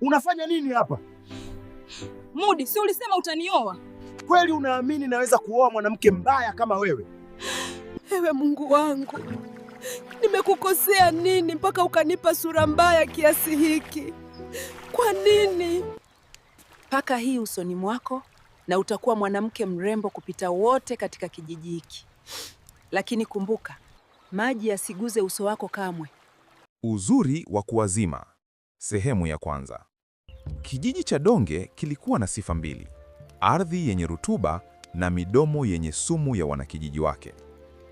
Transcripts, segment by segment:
Unafanya nini hapa? Mudi, si ulisema utanioa? Kweli unaamini naweza kuoa mwanamke mbaya kama wewe? Ewe Mungu wangu, nimekukosea nini mpaka ukanipa sura mbaya kiasi hiki? Kwa nini? Paka hii usoni mwako na utakuwa mwanamke mrembo kupita wote katika kijiji hiki. Lakini kumbuka, maji yasiguze uso wako kamwe. Uzuri wa kuwazima. Sehemu ya kwanza. Kijiji cha Donge kilikuwa na sifa mbili: ardhi yenye rutuba na midomo yenye sumu ya wanakijiji wake.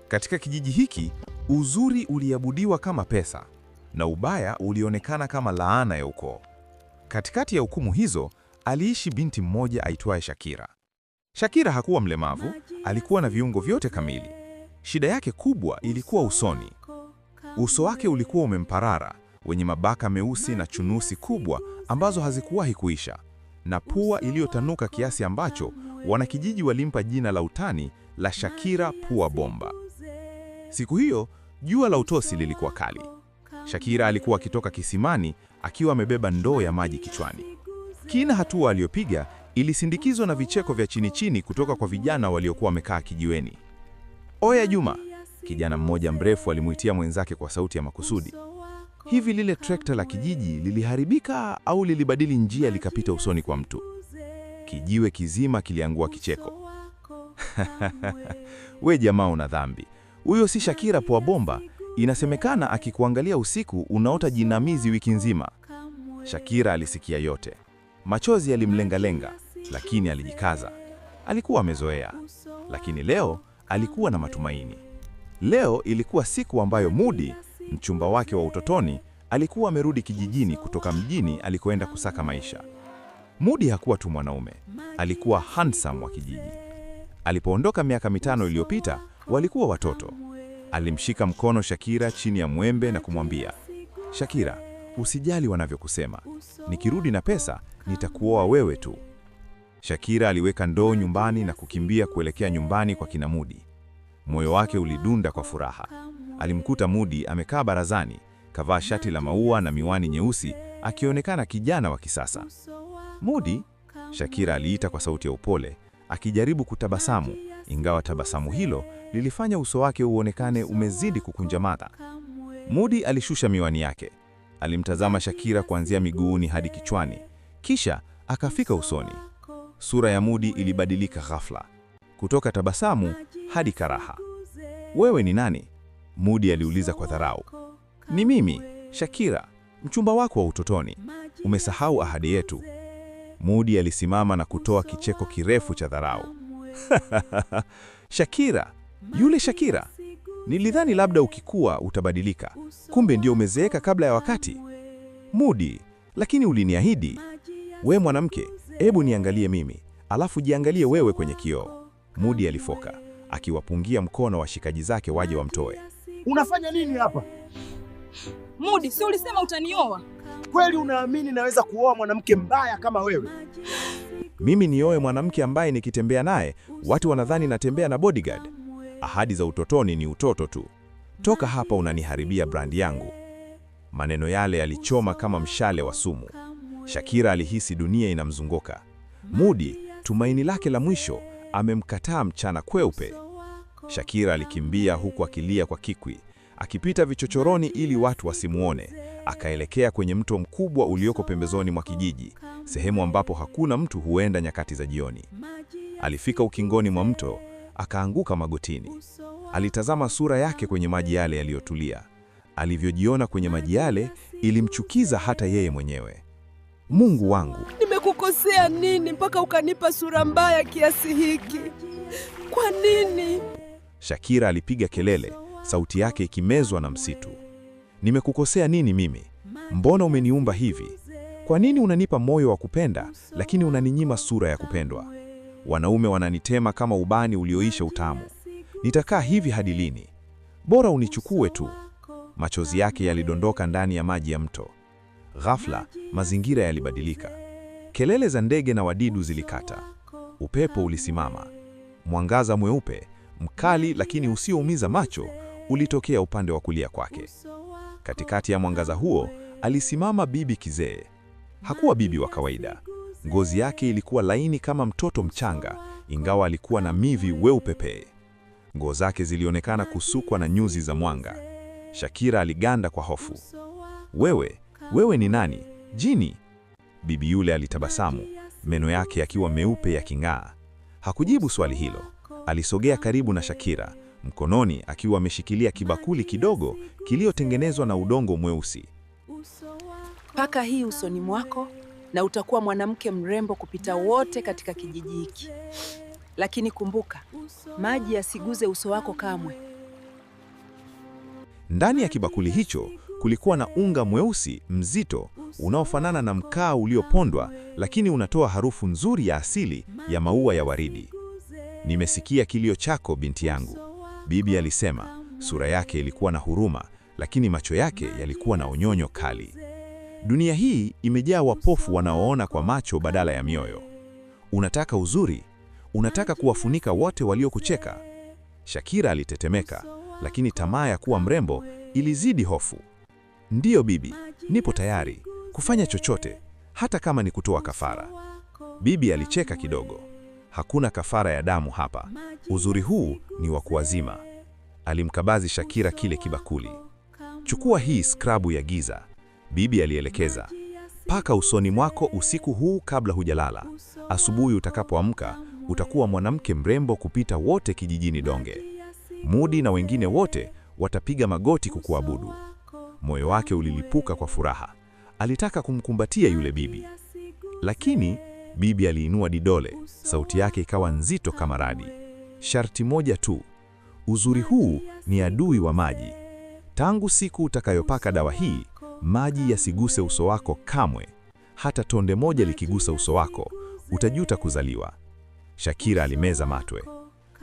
Katika kijiji hiki, uzuri uliabudiwa kama pesa na ubaya ulionekana kama laana ya ukoo. Katikati ya hukumu hizo, aliishi binti mmoja aitwaye Shakira. Shakira hakuwa mlemavu, alikuwa na viungo vyote kamili. Shida yake kubwa ilikuwa usoni. Uso wake ulikuwa umemparara, wenye mabaka meusi na chunusi kubwa ambazo hazikuwahi kuisha, na pua iliyotanuka kiasi ambacho wanakijiji walimpa jina la utani la Shakira pua bomba. Siku hiyo, jua la utosi lilikuwa kali. Shakira alikuwa akitoka kisimani akiwa amebeba ndoo ya maji kichwani. Kila hatua aliyopiga ilisindikizwa na vicheko vya chini chini kutoka kwa vijana waliokuwa wamekaa kijiweni. "Oya Juma," kijana mmoja mrefu alimuitia mwenzake kwa sauti ya makusudi. Hivi lile trekta la kijiji liliharibika au lilibadili njia likapita usoni kwa mtu? Kijiwe kizima kiliangua kicheko. "We jamaa, una dhambi. Huyo si Shakira pua bomba. Inasemekana akikuangalia usiku unaota jinamizi wiki nzima." Shakira alisikia yote. Machozi yalimlengalenga, lakini alijikaza. Alikuwa amezoea, lakini leo alikuwa na matumaini. Leo ilikuwa siku ambayo Mudi, mchumba wake wa utotoni, alikuwa amerudi kijijini kutoka mjini alikoenda kusaka maisha. Mudi hakuwa tu mwanaume, alikuwa handsome wa kijiji. Alipoondoka miaka 5 iliyopita, walikuwa watoto. Alimshika mkono Shakira chini ya mwembe na kumwambia, "Shakira, usijali wanavyokusema. Nikirudi na pesa, nitakuoa wewe tu." Shakira aliweka ndoo nyumbani na kukimbia kuelekea nyumbani kwa kina Mudi. Moyo wake ulidunda kwa furaha. Alimkuta Mudi amekaa barazani, kavaa shati la maua na miwani nyeusi, akionekana kijana wa kisasa. "Mudi," Shakira aliita kwa sauti ya upole, akijaribu kutabasamu, ingawa tabasamu hilo lilifanya uso wake uonekane umezidi kukunjamana. Mudi alishusha miwani yake. Alimtazama Shakira kuanzia miguuni hadi kichwani, kisha akafika usoni. Sura ya Mudi ilibadilika ghafla, kutoka tabasamu hadi karaha. "Wewe ni nani?" Mudi aliuliza kwa dharau. "Ni mimi, Shakira, mchumba wako wa utotoni. Umesahau ahadi yetu." Mudi alisimama na kutoa kicheko kirefu cha dharau. "Shakira, yule Shakira. Nilidhani labda ukikua utabadilika. Kumbe ndio umezeeka kabla ya wakati." "Mudi, lakini uliniahidi." "We mwanamke, hebu niangalie mimi, alafu jiangalie wewe kwenye kioo." Mudi alifoka, akiwapungia mkono washikaji zake waje wamtoe. Unafanya nini hapa? Mudi, si ulisema utanioa? Kweli unaamini naweza kuoa mwanamke mbaya kama wewe? Mimi nioe mwanamke ambaye nikitembea naye watu wanadhani natembea na bodyguard? Ahadi za utotoni ni utoto tu. Toka hapa, unaniharibia brandi yangu. Maneno yale yalichoma kama mshale wa sumu. Shakira alihisi dunia inamzunguka. Mudi, tumaini lake la mwisho, amemkataa mchana kweupe. Shakira alikimbia huku akilia kwa kikwi, akipita vichochoroni ili watu wasimuone. Akaelekea kwenye mto mkubwa ulioko pembezoni mwa kijiji, sehemu ambapo hakuna mtu huenda nyakati za jioni. Alifika ukingoni mwa mto, akaanguka magotini. Alitazama sura yake kwenye maji yale yaliyotulia. Alivyojiona kwenye maji yale ilimchukiza hata yeye mwenyewe. "Mungu wangu, Nimekukosea nini mpaka ukanipa sura mbaya kiasi hiki? Kwa nini?" Shakira alipiga kelele, sauti yake ikimezwa na msitu. "Nimekukosea nini mimi? Mbona umeniumba hivi? Kwa nini unanipa moyo wa kupenda, lakini unaninyima sura ya kupendwa? Wanaume wananitema kama ubani ulioisha utamu. Nitakaa hivi hadi lini? Bora unichukue tu." Machozi yake yalidondoka ndani ya maji ya mto. Ghafla, mazingira yalibadilika. Kelele za ndege na wadudu zilikata. Upepo ulisimama. Mwangaza mweupe, mkali lakini usioumiza macho, ulitokea upande wa kulia kwake. Katikati ya mwangaza huo, alisimama bibi kizee. Hakuwa bibi wa kawaida. Ngozi yake ilikuwa laini kama mtoto mchanga, ingawa alikuwa na mivi weupe pe. Nguo zake zilionekana kusukwa na nyuzi za mwanga. Shakira aliganda kwa hofu. Wewe ni nani? Jini? Bibi yule alitabasamu, meno yake yakiwa meupe yaking'aa. Hakujibu swali hilo. Alisogea karibu na Shakira, mkononi akiwa ameshikilia kibakuli kidogo kiliotengenezwa na udongo mweusi. Paka hii usoni mwako na utakuwa mwanamke mrembo kupita wote katika kijiji hiki. Lakini kumbuka, maji yasiguze uso wako kamwe. Ndani ya kibakuli hicho kulikuwa na unga mweusi mzito unaofanana na mkaa uliopondwa, lakini unatoa harufu nzuri ya asili ya maua ya waridi. Nimesikia kilio chako, binti yangu, bibi alisema. Sura yake ilikuwa na huruma, lakini macho yake yalikuwa na onyonyo kali. Dunia hii imejaa wapofu wanaoona kwa macho badala ya mioyo. Unataka uzuri? Unataka kuwafunika wote waliokucheka? Shakira alitetemeka, lakini tamaa ya kuwa mrembo ilizidi hofu. Ndiyo bibi, nipo tayari kufanya chochote, hata kama ni kutoa kafara. Bibi alicheka kidogo. Hakuna kafara ya damu hapa. Uzuri huu ni wa kuwazima. Alimkabidhi Shakira kile kibakuli. Chukua hii skrabu ya giza, bibi alielekeza. Paka usoni mwako usiku huu kabla hujalala. Asubuhi utakapoamka, utakuwa mwanamke mrembo kupita wote kijijini Donge. Mudi na wengine wote watapiga magoti kukuabudu. Moyo wake ulilipuka kwa furaha. Alitaka kumkumbatia yule bibi. Lakini bibi aliinua didole, sauti yake ikawa nzito kama radi. Sharti moja tu. Uzuri huu ni adui wa maji. Tangu siku utakayopaka dawa hii, maji yasiguse uso wako kamwe. Hata tonde moja likigusa uso wako, utajuta kuzaliwa. Shakira alimeza matwe.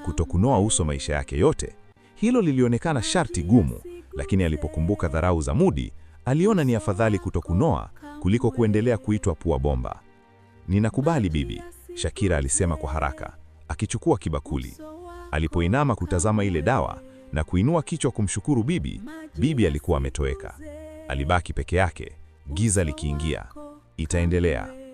Kutokunoa uso maisha yake yote, hilo lilionekana sharti gumu, lakini alipokumbuka dharau za Mudi, aliona ni afadhali kutokunoa kuliko kuendelea kuitwa pua bomba. Ninakubali bibi, Shakira alisema kwa haraka, akichukua kibakuli. Alipoinama kutazama ile dawa na kuinua kichwa kumshukuru bibi, bibi alikuwa ametoweka. Alibaki peke yake, giza likiingia. Itaendelea.